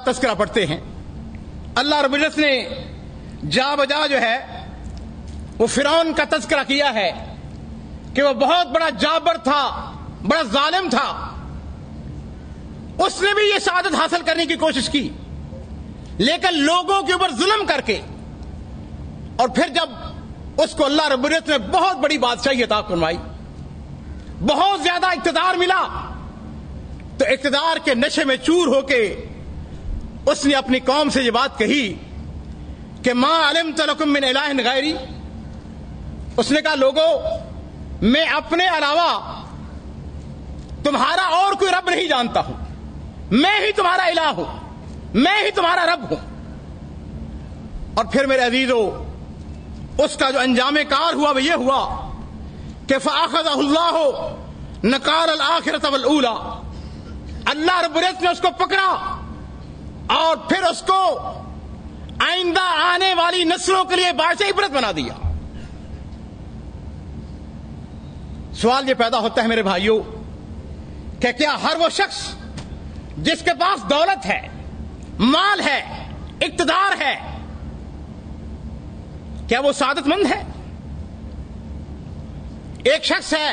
تذکرہ پڑھتے ہیں، اللہ رب العزت نے جا بجا جو ہے وہ فرعون کا تذکرہ کیا ہے کہ وہ بہت بڑا جابر تھا، بڑا ظالم تھا. اس نے بھی یہ سعادت حاصل کرنے کی کوشش کی، لیکن لوگوں کے اوپر ظلم کر کے، اور پھر جب اس کو اللہ رب العزت نے بہت بڑی بادشاہی عطا فرمائی، بہت زیادہ اقتدار ملا، تو اقتدار کے نشے میں چور ہو کے اس نے اپنی قوم سے یہ بات کہی کہ ما علمت لکم من الہ غیری. اس نے کہا لوگوں، میں اپنے علاوہ تمہارا اور کوئی رب نہیں جانتا ہوں، میں ہی تمہارا الہ ہوں، میں ہی تمہارا رب ہوں. اور پھر میرے عزیزو، اس کا جو انجام کار ہوا وہ یہ ہوا کہ فاخذہ اللہ نکال الآخرۃ والأولی. اللہ رب العزت نے اس کو پکڑا اور پھر اس کو آئندہ آنے والی نسلوں کے لیے باعث عبرت بنا دیا. سوال یہ پیدا ہوتا ہے میرے بھائیوں کہ کیا ہر وہ شخص جس کے پاس دولت ہے، مال ہے، اقتدار ہے، کیا وہ سعادت مند ہے؟ ایک شخص ہے،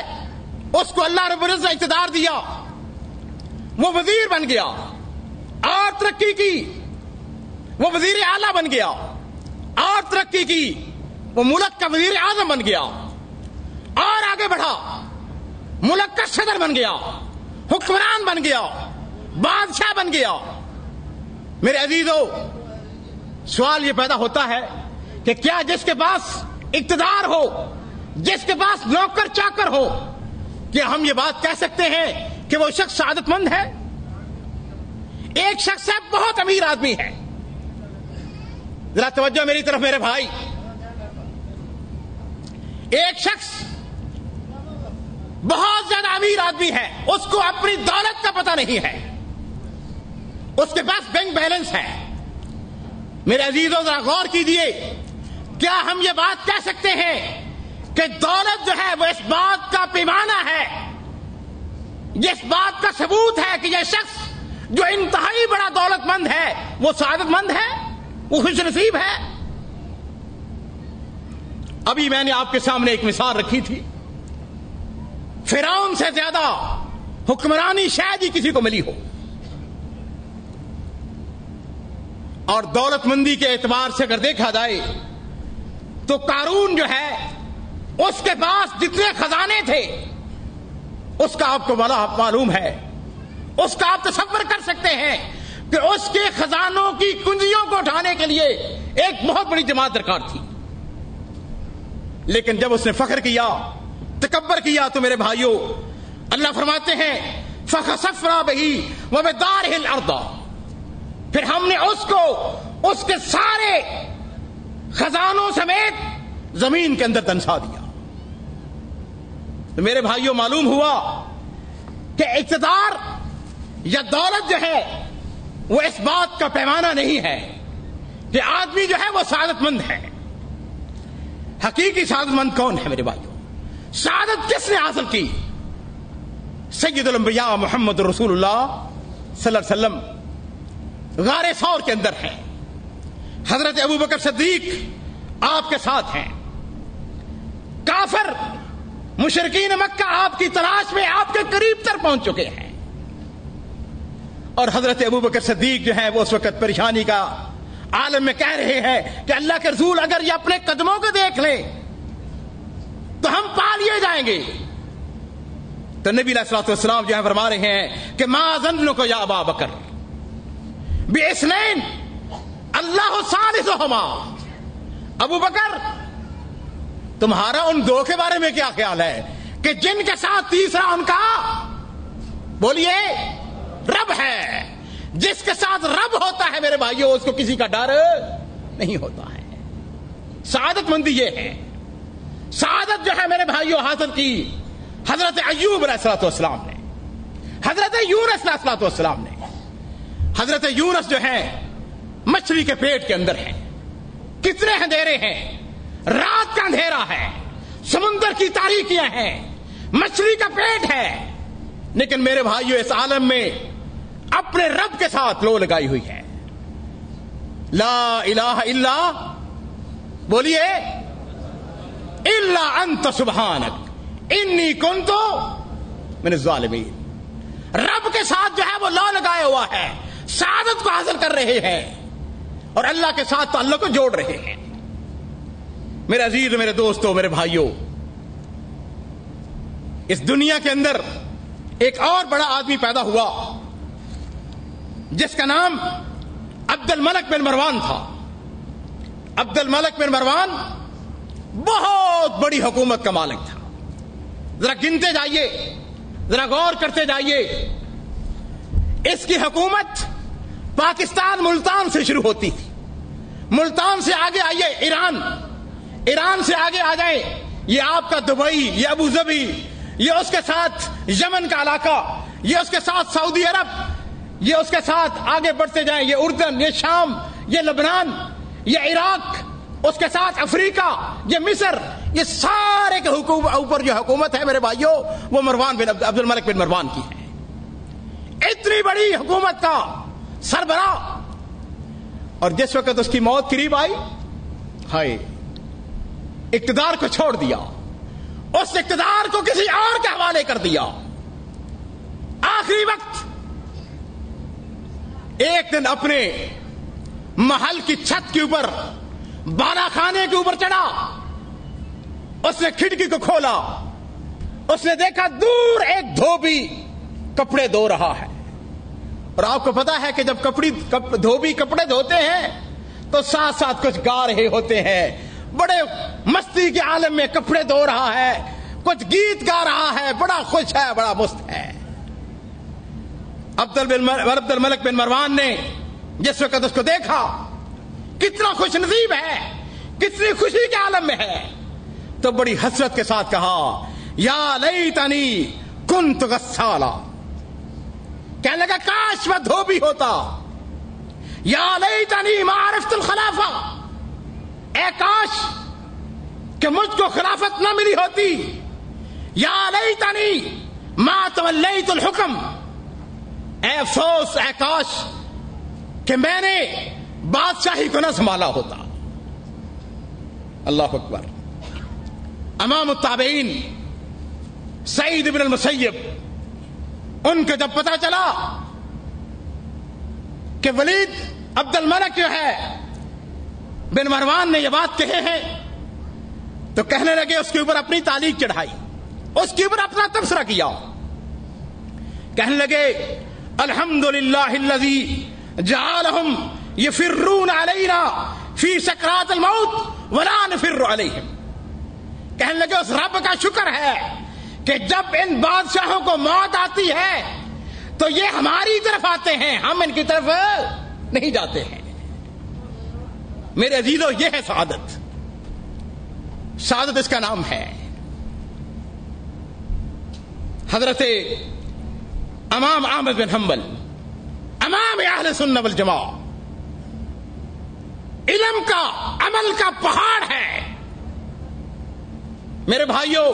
اس کو اللہ رب العزت نے اقتدار دیا، وہ وزیر بن گیا اور ترقی کی، وہ وزیر اعلیٰ بن گیا اور ترقی کی، وہ ملک کا وزیر اعظم بن گیا اور آگے بڑھا، ملک کا صدر بن گیا، حکمران بن گیا، بادشاہ بن گیا. میرے عزیزو، سوال یہ پیدا ہوتا ہے کہ کیا جس کے پاس اقتدار ہو، جس کے پاس نوکر چاکر ہو، کیا ہم یہ بات کہہ سکتے ہیں کہ وہ شخص سعادت مند ہے؟ ایک شخص ہے، بہت امیر آدمی ہے، ذرا توجہ میری طرف میرے بھائی. ایک شخص بہت زیادہ امیر آدمی ہے، اس کو اپنی دولت کا پتہ نہیں ہے، اس کے پاس بینک بیلنس ہے. میرے عزیزوں ذرا غور کیجیے، کیا ہم یہ بات کہہ سکتے ہیں کہ دولت جو ہے وہ اس بات کا پیمانہ ہے، اس بات کا ثبوت ہے کہ یہ شخص جو انتہائی بڑا دولت مند ہے وہ سعادت مند ہے، وہ خوش نصیب ہے؟ ابھی میں نے آپ کے سامنے ایک مثال رکھی تھی، فرعون سے زیادہ حکمرانی شاید ہی کسی کو ملی ہو، اور دولت مندی کے اعتبار سے اگر دیکھا جائے تو قارون جو ہے، اس کے پاس جتنے خزانے تھے اس کا آپ کو بڑا معلوم ہے، اس کا آپ تصور کر سکتے ہیں کہ اس کے خزانوں کی کنجیوں کو اٹھانے کے لیے ایک بہت بڑی جماعت درکار تھی. لیکن جب اس نے فخر کیا، تکبر کیا، تو میرے بھائیوں اللہ فرماتے ہیں فَخَسَفْنَا بِهِ وَبِدَارِهِ الْأَرْضَ، پھر ہم نے اس کو اس کے سارے خزانوں سمیت زمین کے اندر دنسا دیا. تو میرے بھائیوں معلوم ہوا کہ اقتدار یا دولت جو ہے وہ اس بات کا پیمانہ نہیں ہے کہ آدمی جو ہے وہ سعادت مند ہے. حقیقی سعادت مند کون ہے میرے بھائیوں؟ سعادت کس نے حاصل کی؟ سید الانبیاء محمد رسول اللہ صلی اللہ علیہ وسلم غار ثور کے اندر ہیں، حضرت ابوبکر صدیق آپ کے ساتھ ہیں، کافر مشرکین مکہ آپ کی تلاش میں آپ کے قریب تر پہنچ چکے ہیں، اور حضرت ابوبکر صدیق جو ہے وہ اس وقت پریشانی کا عالم میں کہہ رہے ہیں کہ اللہ کے رسول اگر یہ اپنے قدموں کو دیکھ لیں تو ہم پا لیے جائیں گے. تو نبی علیہ الصلوۃ والسلام جو ہے فرما رہے ہیں کہ ما ظنک یا ابا بکر باثنین اللہ ثالثہما، ابو بکر تمہارا ان دو کے بارے میں کیا خیال ہے کہ جن کے ساتھ تیسرا ان کا، بولیے، رب ہے. جس کے ساتھ رب ہوتا ہے میرے بھائیوں اس کو کسی کا ڈر نہیں ہوتا ہے. سعادت مندی یہ ہے. سعادت جو ہے میرے بھائیوں حاصل کی حضرت ایوب علیہ الصلوۃ والسلام نے، حضرت یونس علیہ الصلوۃ والسلام نے. حضرت یونس جو ہے مچھلی کے پیٹ کے اندر ہے، کتنے اندھیرے ہیں، رات کا اندھیرا ہے، سمندر کی تاریکیاں ہیں، مچھلی کا پیٹ ہے، لیکن میرے بھائیوں اس عالم میں اپنے رب کے ساتھ لو لگائی ہوئی ہے. لا الہ الا، بولیے، الا انت سبحانک انی کنت من الظالمین. رب کے ساتھ جو ہے وہ لا لگایا ہوا ہے، سعادت کو حاصل کر رہے ہیں اور اللہ کے ساتھ تعلق کو جوڑ رہے ہیں. میرے عزیز، میرے دوستو، میرے بھائیوں، اس دنیا کے اندر ایک اور بڑا آدمی پیدا ہوا جس کا نام عبد الملک بن مروان تھا. عبد الملک بن مروان بہت بڑی حکومت کا مالک تھا. ذرا گنتے جائیے، ذرا غور کرتے جائیے. اس کی حکومت پاکستان ملتان سے شروع ہوتی تھی. ملتان سے آگے آئیے ایران، ایران سے آگے آ جائیں یہ آپ کا دبئی، یہ ابو ظبی، یہ اس کے ساتھ یمن کا علاقہ، یہ اس کے ساتھ سعودی عرب، یہ اس کے ساتھ آگے بڑھتے جائیں یہ اردن، یہ شام، یہ لبنان، یہ عراق، اس کے ساتھ افریقہ، یہ مصر، یہ سارے کے اوپر جو حکومت ہے میرے بھائیوں وہ مروان بن عبد الملک بن مروان کی ہے. اتنی بڑی حکومت کا سربراہ، اور جس وقت اس کی موت قریب آئی، ہائے، اقتدار کو چھوڑ دیا، اس اقتدار کو کسی اور کے حوالے کر دیا. آخری وقت ایک دن اپنے محل کی چھت کے اوپر، بالا خانے کے اوپر چڑھا. اس نے کھڑکی کو کھولا، اس نے دیکھا دور ایک دھوبی کپڑے دھو رہا ہے. اور آپ کو پتا ہے کہ جب دھوبی کپڑے دھوتے ہیں تو ساتھ ساتھ کچھ گا رہے ہوتے ہیں. بڑے مستی کے عالم میں کپڑے دھو رہا ہے، کچھ گیت گا رہا ہے، بڑا خوش ہے، بڑا مست ہے. عبد الملک بن مروان نے جس وقت اس کو دیکھا، کتنا خوش نصیب ہے، کتنی خوشی کے عالم میں ہے، تو بڑی حسرت کے ساتھ کہا یا لیتنی کنت غسالا. کہنے لگا کاش میں دھوبی ہوتا. یا لیتنی ما عرفت الخلافہ، اے کاش کہ مجھ کو خلافت نہ ملی ہوتی. یا لیتنی ما تولیت الحکم، اے افسوس، اے کاش کہ میں نے بادشاہی کو نہ سنبھالا ہوتا. اللہ اکبر. امام التابعین سعید بن المسیب، ان کو جب پتا چلا کہ ولید عبد الملک جو ہے بن مروان نے یہ بات کہے ہیں، تو کہنے لگے، اس کے اوپر اپنی تعلیق چڑھائی، اس کے اوپر اپنا تبصرہ کیا. کہنے لگے الحمدللہ الذی جعلہم یفرون علینا فی سکرات الموت ولا نفر علیہم. کہنے لگے اس رب کا شکر ہے کہ جب ان بادشاہوں کو موت آتی ہے تو یہ ہماری طرف آتے ہیں، ہم ان کی طرف نہیں جاتے ہیں. میرے عزیزو، یہ ہے سعادت. سعادت اس کا نام ہے. حضرت امام احمد بن حنبل، امام اہل سنت والجماعہ، علم کا، عمل کا پہاڑ ہے. میرے بھائیوں،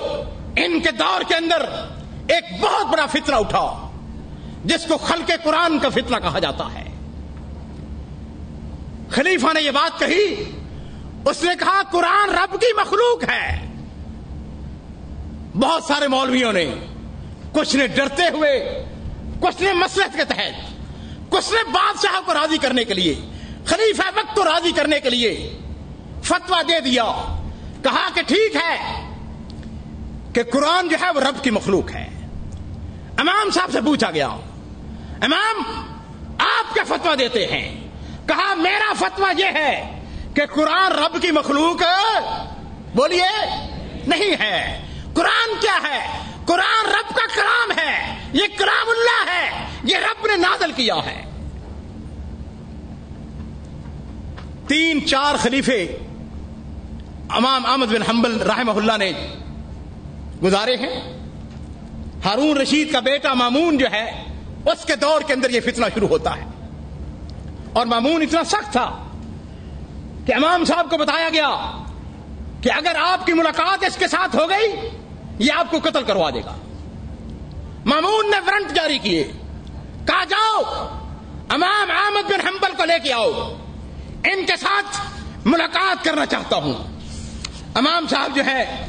ان کے دور کے اندر ایک بہت بڑا فتنہ اٹھا جس کو خلق قرآن کا فتنہ کہا جاتا ہے. خلیفہ نے یہ بات کہی، اس نے کہا قرآن رب کی مخلوق ہے. بہت سارے مولویوں نے، کچھ نے ڈرتے ہوئے، کچھ نے مصلحت کے تحت، کچھ نے بادشاہ کو راضی کرنے کے لیے، خلیفہ وقت کو راضی کرنے کے لیے فتویٰ دے دیا. کہا کہ ٹھیک ہے کہ قرآن جو ہے وہ رب کی مخلوق ہے. امام صاحب سے پوچھا گیا، امام آپ کیا فتویٰ دیتے ہیں؟ کہا میرا فتویٰ یہ ہے کہ قرآن رب کی مخلوق بولیے نہیں ہے. قرآن کیا ہے؟ قرآن رب کا کلام ہے، یہ کلام اللہ ہے، یہ رب نے نازل کیا ہے. 3-4 خلیفے امام احمد بن حنبل رحمہ اللہ نے گزارے ہیں. ہارون رشید کا بیٹا مامون جو ہے، اس کے دور کے اندر یہ فتنہ شروع ہوتا ہے. اور مامون اتنا سخت تھا کہ امام صاحب کو بتایا گیا کہ اگر آپ کی ملاقات اس کے ساتھ ہو گئی یہ آپ کو قتل کروا دے گا. مامون نے وارنٹ جاری کیے، کہا جاؤ امام احمد بن حنبل کو لے کے آؤ، ان کے ساتھ ملاقات کرنا چاہتا ہوں. امام صاحب جو ہے